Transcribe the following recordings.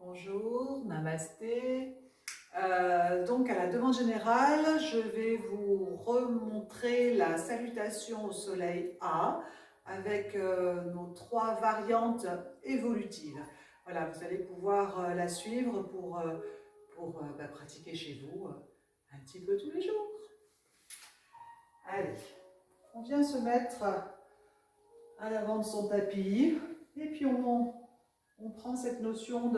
Bonjour, namasté. Donc à la demande générale, je vais vous remontrer la salutation au soleil A avec nos 3 variantes évolutives. Voilà, vous allez pouvoir la suivre pour pratiquer chez vous un petit peu tous les jours. Allez, on vient se mettre à l'avant de son tapis et puis on prend cette notion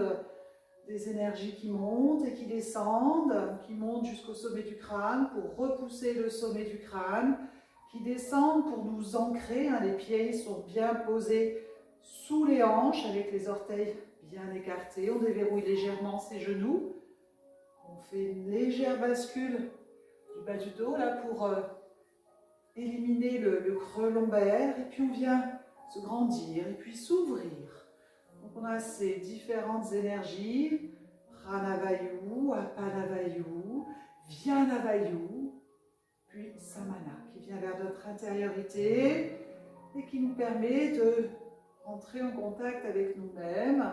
des énergies qui montent et qui descendent, qui montent jusqu'au sommet du crâne pour repousser le sommet du crâne, qui descendent pour nous ancrer. Les pieds sont bien posés sous les hanches avec les orteils bien écartés. On déverrouille légèrement ses genoux. On fait une légère bascule du bas du dos là pour éliminer le creux lombaire. Et puis on vient se grandir et puis s'ouvrir. Donc on a ces différentes énergies, Pranavayu, Apanavayu, Vyanavayu, puis Samana, qui vient vers notre intériorité et qui nous permet de rentrer en contact avec nous-mêmes.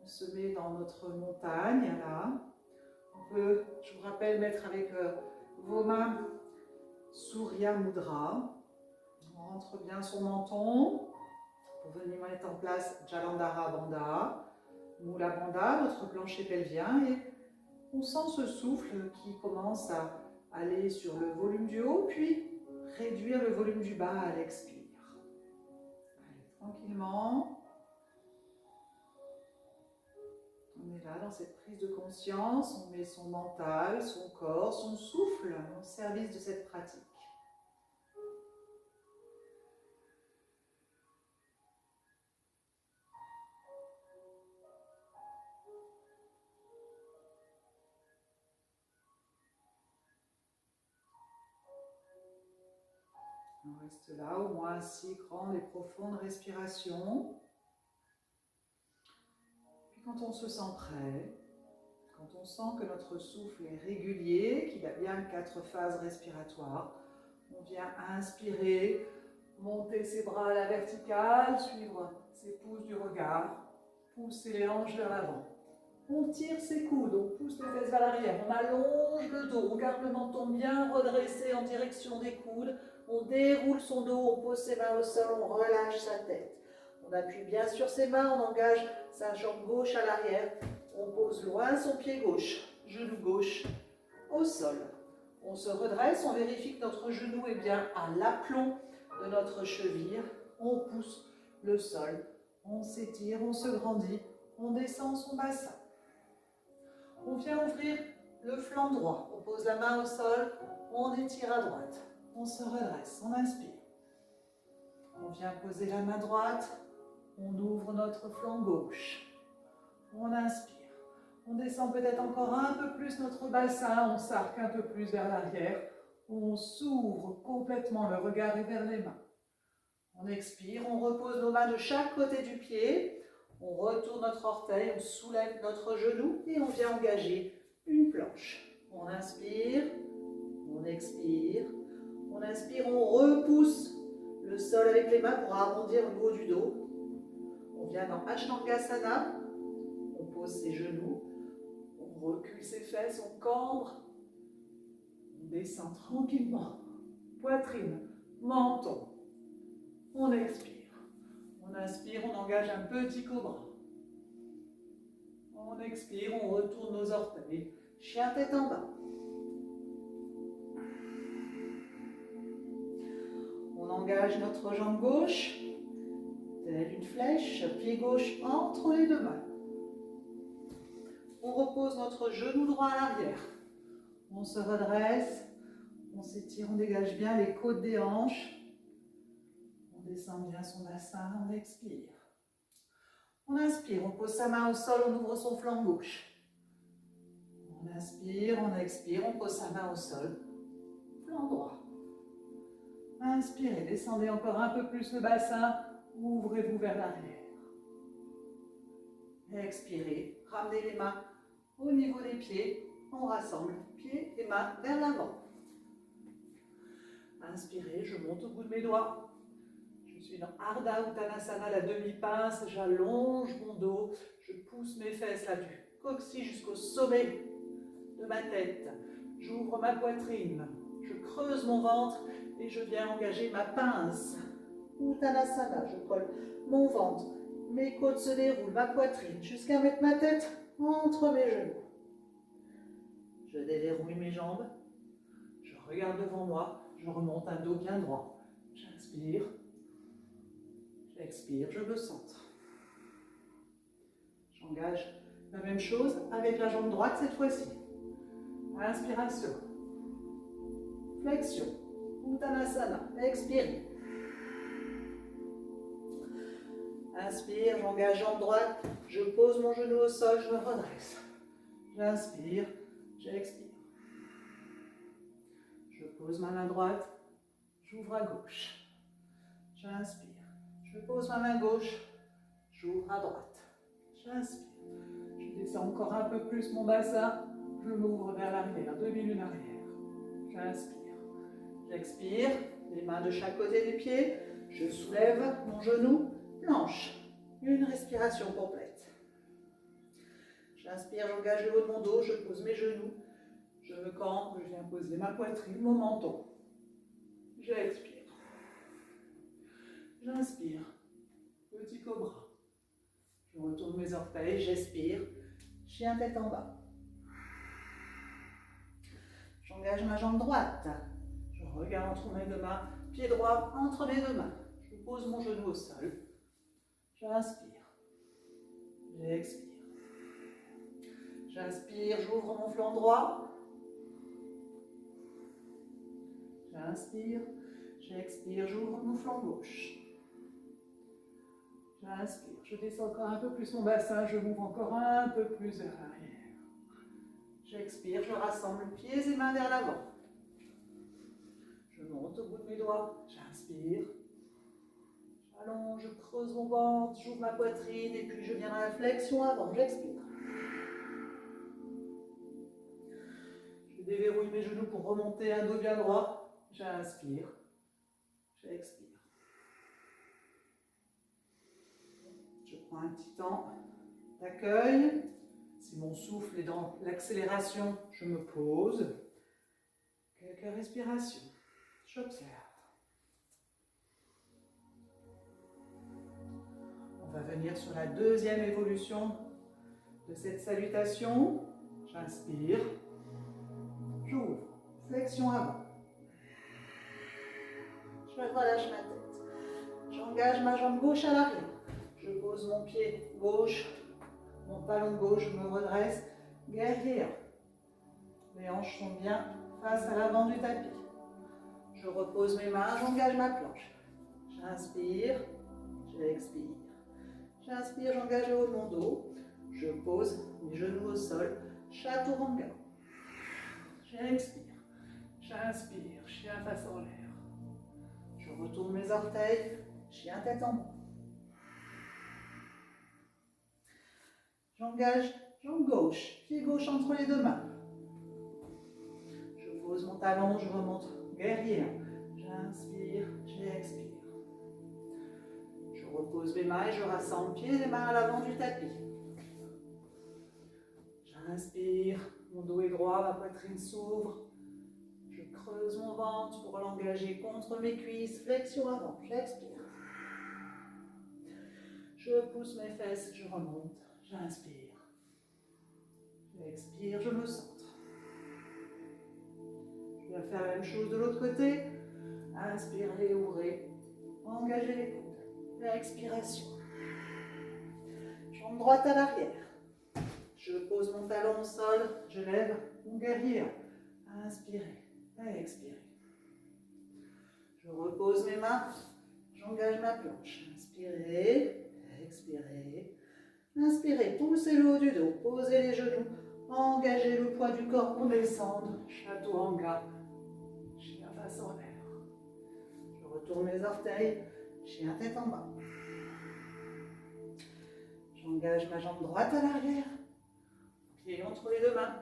On se met dans notre montagne, là. On peut, je vous rappelle, mettre avec vos mains Surya Mudra. On rentre bien son menton. Pour venir mettre en place Jalandhara Bandha, Mula Bandha, notre plancher pelvien, et on sent ce souffle qui commence à aller sur le volume du haut, puis réduire le volume du bas à l'expire. Allez, tranquillement. On est là dans cette prise de conscience, on met son mental, son corps, son souffle au service de cette pratique. On reste là, au moins 6 grandes et profondes respirations. Puis quand on se sent prêt, quand on sent que notre souffle est régulier, qu'il a bien 4 phases respiratoires, on vient inspirer, monter ses bras à la verticale, suivre ses pouces du regard, pousser les hanches vers l'avant. On tire ses coudes, on pousse les fesses vers l'arrière, on allonge le dos, on garde le menton bien redressé en direction des coudes, on déroule son dos, on pose ses mains au sol, on relâche sa tête. On appuie bien sur ses mains, on engage sa jambe gauche à l'arrière, on pose loin son pied gauche, genou gauche au sol. On se redresse, on vérifie que notre genou est bien à l'aplomb de notre cheville, on pousse le sol, on s'étire, on se grandit, on descend son bassin. On vient ouvrir le flanc droit, on pose la main au sol, on étire à droite, on se redresse, on inspire. On vient poser la main droite, on ouvre notre flanc gauche, on inspire. On descend peut-être encore un peu plus notre bassin, on s'arque un peu plus vers l'arrière, on s'ouvre complètement, le regard est vers les mains. On expire, on repose nos mains de chaque côté du pied, on retourne notre orteil, on soulève notre genou et on vient engager une planche. On inspire, on expire, on inspire, on repousse le sol avec les mains pour arrondir le haut du dos. On vient dans Ashtangasana, on pose ses genoux, on recule ses fesses, on cambre, on descend tranquillement, poitrine, menton, on expire. On inspire, on engage un petit cobra. On expire, on retourne nos orteils. Chien tête en bas. On engage notre jambe gauche, telle une flèche, pied gauche entre les 2 mains. On repose notre genou droit à l'arrière. On se redresse, on s'étire, on dégage bien les côtes des hanches. On descend bien son bassin, on expire. On inspire, on pose sa main au sol, on ouvre son flanc gauche. On inspire, on expire, on pose sa main au sol, flanc droit. Inspirez, descendez encore un peu plus le bassin, ouvrez-vous vers l'arrière. Expirez, ramenez les mains au niveau des pieds, on rassemble pieds et mains vers l'avant. Inspirez, je monte au bout de mes doigts. Je suis une Ardha Uttanasana, la demi-pince, j'allonge mon dos, je pousse mes fesses là du coccyx jusqu'au sommet de ma tête. J'ouvre ma poitrine, je creuse mon ventre et je viens engager ma pince. Uttanasana, je colle mon ventre, mes côtes se déroulent, ma poitrine, jusqu'à mettre ma tête entre mes genoux. Je déverrouille mes jambes, je regarde devant moi, je remonte un dos bien droit. J'inspire, j'expire, je me centre. J'engage la même chose avec la jambe droite cette fois-ci. Inspiration, flexion, Uttanasana, expire. Inspire, j'engage jambe droite, je pose mon genou au sol, je me redresse. J'inspire, j'expire. Je pose ma main droite, j'ouvre à gauche. J'inspire, je pose ma main gauche, j'ouvre à droite. J'inspire, je descends encore un peu plus mon bassin, je m'ouvre vers l'arrière, demi-lune arrière. J'inspire, j'expire, les mains de chaque côté des pieds, je soulève mon genou, planche. Une respiration complète. J'inspire, j'engage le haut de mon dos, je pose mes genoux, je me campe, je viens poser ma poitrine, mon menton. J'expire. J'inspire, petit cobra. Je retourne mes orteils, j'expire, chien tête en bas. J'engage ma jambe droite. Je regarde entre mes deux mains, pied droit entre mes deux mains. Je pose mon genou au sol. J'inspire, j'expire. J'inspire, j'ouvre mon flanc droit. J'inspire, j'expire, j'ouvre mon flanc gauche. J'inspire, je descends encore un peu plus mon bassin, je m'ouvre encore un peu plus vers l'arrière. J'expire, je rassemble pieds et mains vers l'avant. Je monte au bout de mes doigts, j'inspire. J'allonge, je creuse mon ventre, j'ouvre ma poitrine et puis je viens dans la flexion avant, j'expire. Je déverrouille mes genoux pour remonter un dos bien droit. J'inspire, j'expire. Je prends un petit temps d'accueil. Si mon souffle est dans l'accélération, je me pose. Quelques respirations. J'observe. On va venir sur la deuxième évolution de cette salutation. J'inspire. J'ouvre. Flexion avant. Je relâche ma tête. J'engage ma jambe gauche à l'arrière. Je pose mon pied gauche, mon talon gauche, je me redresse. Guerrier 1. Les hanches sont bien face à l'avant du tapis. Je repose mes mains, j'engage ma planche. J'inspire, j'expire. J'inspire, j'engage le haut de mon dos. Je pose mes genoux au sol, chaturanga. J'expire, j'inspire, chien face en l'air. Je retourne mes orteils, chien tête en bas. J'engage jambe gauche, pied gauche entre les deux mains. Je pose mon talon, je remonte guerrier. J'inspire, j'expire. Je repose mes mains et je rassemble pieds et mains à l'avant du tapis. J'inspire, mon dos est droit, ma poitrine s'ouvre. Je creuse mon ventre pour l'engager contre mes cuisses, flexion avant, j'expire. Je pousse mes fesses, je remonte, j'inspire. J'expire, je me centre. Je vais faire la même chose de l'autre côté. Inspirez, ouvrez, engagez les coudes. Expiration. Jambe droite à l'arrière. Je pose mon talon au sol, je lève mon guerrier. Inspirez, expirez. Je repose mes mains, j'engage ma planche. Inspirez, expirez. Inspirez, poussez le haut du dos, posez les genoux, engagez le poids du corps pour descendre. Chaturanga, chien face en l'air. Je retourne mes orteils, chien tête en bas. J'engage ma jambe droite à l'arrière, pied entre les deux mains.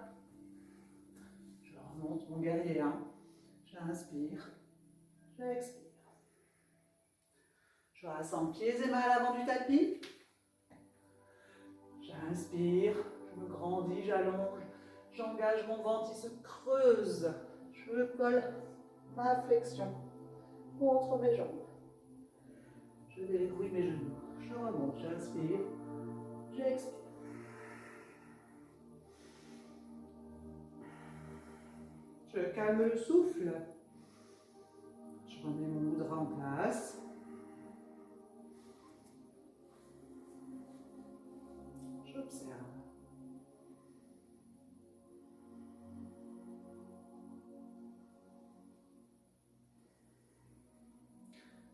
Je remonte mon guerrier 1, j'inspire, j'expire. Je rassemble pieds et mains à l'avant du tapis. J'inspire, je me grandis, j'allonge, j'engage mon ventre, il se creuse. Je colle ma flexion contre mes jambes. Je déverrouille mes genoux, je remonte, j'inspire, j'expire. Je calme le souffle. Je remets mon mudra en place. J'observe.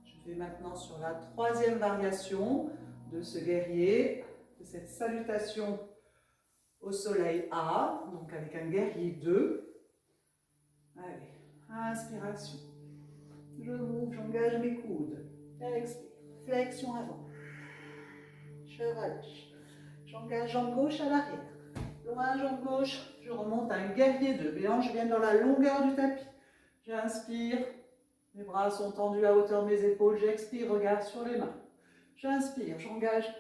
Je vais maintenant sur la troisième variation de ce guerrier, de cette salutation au soleil A, donc avec un guerrier 2. Allez, inspiration. Je m'ouvre, j'engage mes coudes. Expire, flexion avant. Je relâche. J'engage jambe gauche à l'arrière. Loin, jambe gauche, je remonte à un guerrier 2. Les hanches viennent dans la longueur du tapis. J'inspire, mes bras sont tendus à hauteur de mes épaules. J'expire, regard sur les mains. J'inspire, j'engage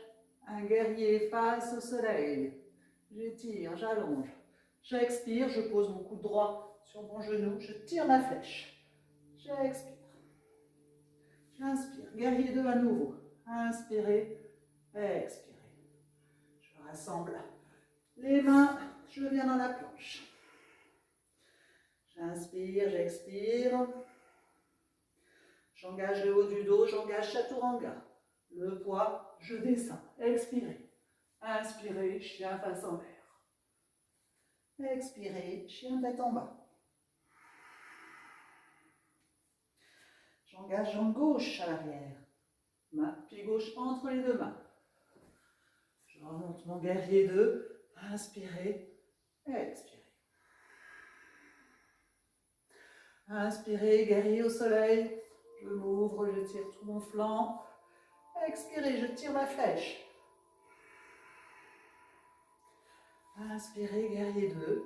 un guerrier face au soleil. J'étire, j'allonge. J'expire, je pose mon coude droit sur mon genou. Je tire ma flèche. J'expire. J'inspire, guerrier 2 à nouveau. Inspirez, expirez. Je rassemble les mains, je viens dans la planche. J'inspire, j'expire. J'engage le haut du dos, j'engage chaturanga. Le poids, je descends. Expirez. Inspirez, chien face en l'air. Expirez, chien tête en bas. J'engage jambe gauche à l'arrière. Pied gauche entre les deux mains. Je remonte mon guerrier 2. Inspirez, expirez. Inspirez, guerrier au soleil. Je m'ouvre, je tire tout mon flanc. Expirez, je tire ma flèche. Inspirez, guerrier 2.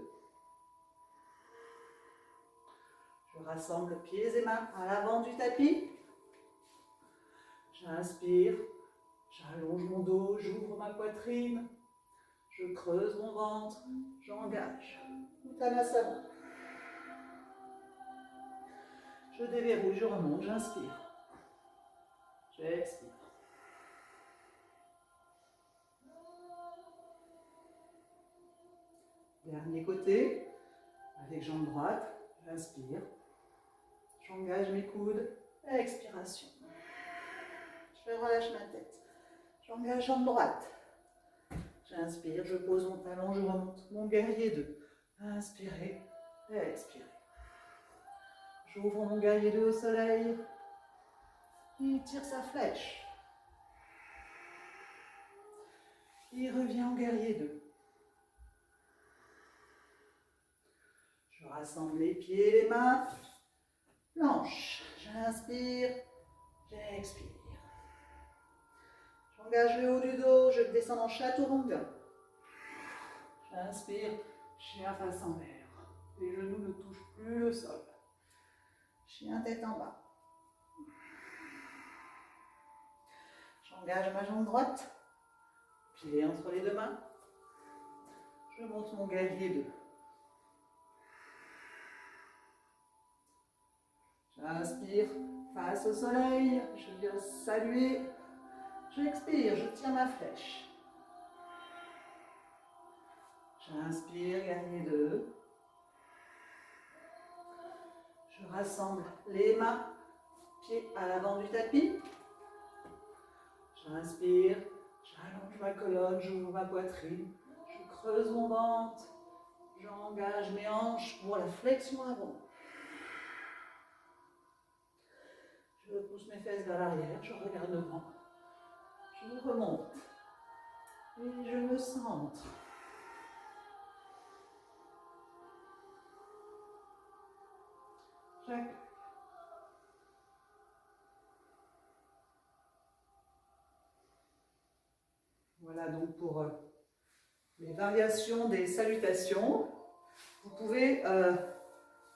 Je rassemble pieds et mains à l'avant du tapis. J'inspire, j'allonge mon dos, j'ouvre ma poitrine. Je creuse mon ventre, j'engage. Uttanasana. Je déverrouille, je remonte, j'inspire. J'expire. Dernier côté, avec jambe droite, j'inspire. J'engage mes coudes, expiration. Je relâche ma tête. J'engage jambe droite. J'inspire, je pose mon talon, je remonte mon guerrier 2. Inspirez, expirez. J'ouvre mon guerrier 2 au soleil. Il tire sa flèche. Il revient en guerrier 2. Je rassemble les pieds et les mains. Planche. J'inspire, j'expire. J'engage le haut du dos, je descends en chaturanga. J'inspire, chien face en l'air. Les genoux ne touchent plus le sol. Chien tête en bas. J'engage ma jambe droite. Pied entre les deux mains. Je monte mon guerrier 2. J'inspire, face au soleil. Je viens saluer. J'expire, je tire ma flèche. J'inspire, guerrier 2. Je rassemble les mains, pieds à l'avant du tapis. J'inspire, j'allonge ma colonne, j'ouvre ma poitrine. Je creuse mon ventre. J'engage mes hanches pour la flexion avant. Je pousse mes fesses vers l'arrière, je regarde devant. Je remonte. Et je me centre. Voilà donc pour les variations des salutations. Vous pouvez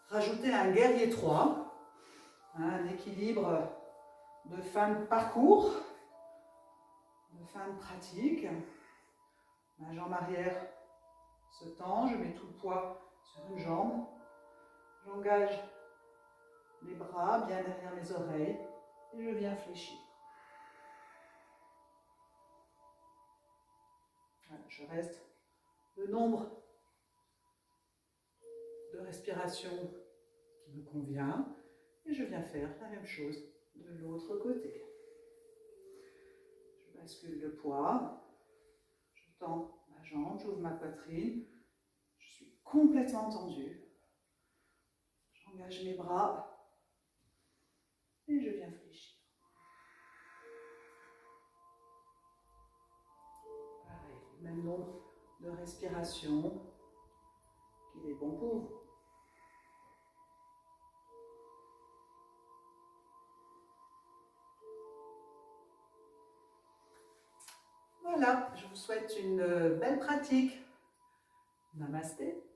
rajouter un guerrier 3, un équilibre de fin de parcours, de fin de pratique. Ma jambe arrière se tend, je mets tout le poids sur une jambe. J'engage les bras bien derrière mes oreilles et je viens fléchir. Voilà, je reste le nombre de respirations qui me convient et je viens faire la même chose de l'autre côté. Je bascule le poids, je tends ma jambe, j'ouvre ma poitrine, je suis complètement tendue. J'engage mes bras et je viens fléchir. Pareil, même nombre de respirations qu'il est bon pour vous. Voilà, je vous souhaite une belle pratique. Namasté.